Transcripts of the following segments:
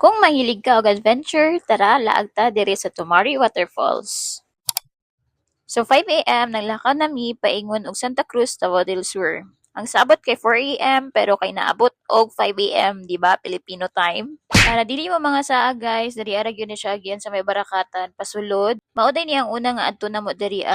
Kung mahilig ka og adventure, tara laag ta diri sa Tomari Waterfalls. So 5 AM naglakaw nami paingon og Santa Cruz, Davao del Sur. Ang sabot kay 4 AM pero kay naabot og 5 AM, di ba? Filipino time. Para dili mo mga saa guys, diri ara gyud ni siya agian sa may barakatan pasulod. Mauday ni ang una nga adto namo diri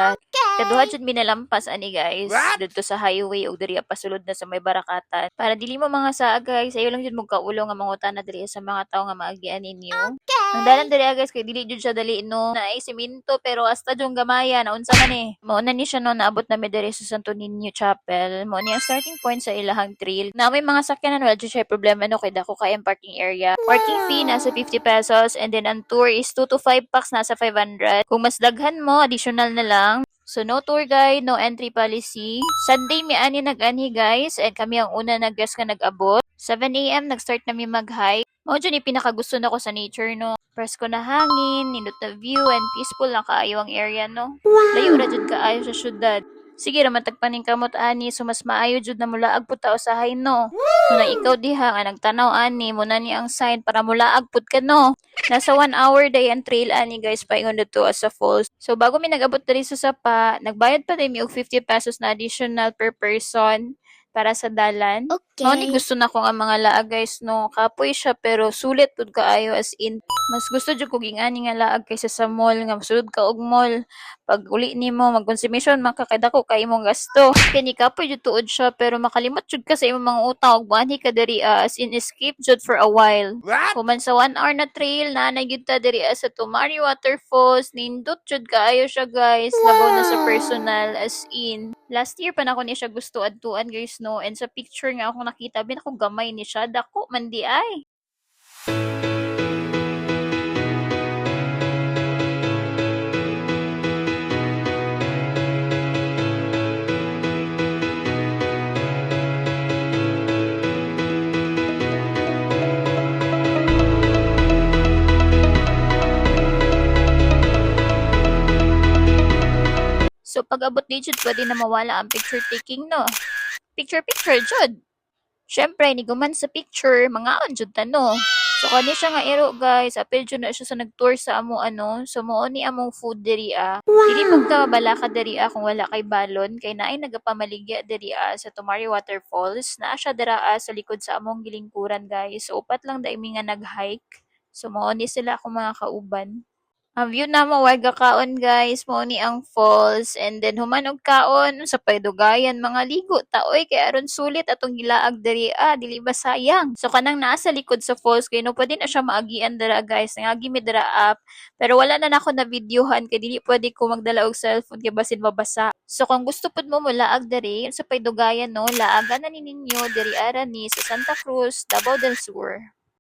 kaduha jud minalampas ani guys didto sa highway og diri pasulod na sa may barakatan. Para dili mo mga saa guys, ayo lang jud mo kaulo nga mangutana diri sa mga tawo nga maagian ninyo. Ang dalan diri guys kay dili jud siya dali no. Naay semento pero hasta jung gamaya na unsa man eh. Mao na ni siya no naabot na mi diri sa Santo Niño Chapel. Mao ni ang starting point sa ilahang trail. Na may mga sakyanan wala jud siya problema no kay dako kay ang parking area. Parking fee nasa 50 pesos and then ang tour is 2 to 5 packs nasa 500. Kung mas daghan mo, additional na lang. So, no tour guide, no entry policy. Sunday, may ani nag-ani guys. And kami ang una nag-guess nga nag-abot. 7 AM, nag-start nami mag-hike. Mao dyan yung pinakagusto na ko sa nature, no? Presko na hangin, nindot na view, and peaceful lang kaayo ang area, no? Layo ra jud kaayo sa syudad. Sige raman tagpaning kamot ani, so mas maayo jud na mulaag pud ta usahay, no? Kung ikaw diha nga nagtanaw ani, muna ni ang sign para mulaag pud ka, no? Nasa 1 hour day ang trail ani guys paingon dito sa falls. So bago mi nag-abot diri sa sapa, nagbayad pa din mi og 50 pesos na additional per person para sa dalan. Okay. Mao ni gusto na ko nga mga laag guys no. Kapoy siya pero sulit pud kaayo as in. Mas gusto jud ko gingani nga laag kaysa sa mall nga sulod ka og mall. Pag uli nimo mag-consumption makakadako kay imong gasto. Kani kapoy jud tuod siya pero makalimot jud ka sa imong mga utang og banhi ka diri as in escape jud for a while. Human sa 1 hour na trail na gyud ta diri sa Tomari Waterfalls. Nindot jud kaayo siya guys. Labaw na sa personal as in. Last year pa na ko ni siya gusto adtuan guys no. And sa picture nga ako nakita bin ako gamay ni siya dako man di ay. So pag abot di jud pwede na mawala ang picture taking no. Picture jud. Syempre ni guman sa picture mga jud ta no. So kani siya nga ero guys, apil jud na siya sa nag-tour sa amo ano. So mao ni among food diri Dili magkabala ka diri kung wala kay balon kay naay nagapamaligya diri sa Tomari Waterfalls. Naa siya dira sa likod sa among gilingkuran guys. So upat lang dai mi nga nag-hike. So mao ni sila akong mga kauban. Ang view namo way gakaon guys, mao ni ang falls and then human og kaon sa paydugayan mga ligo ta oy kay aron sulit atong gilaag diri dili ba sayang. So kanang naa sa likod sa falls kay no pwede na siya maagian dira guys, ngagi mi dira up. Pero wala na nako na videohan kay dili pwede ko magdala og cellphone kay basin mabasa. So kung gusto pud mo mulaag diri sa paydugayan no, laagan na ninyo diri ara ni sa Santa Cruz, Davao del Sur.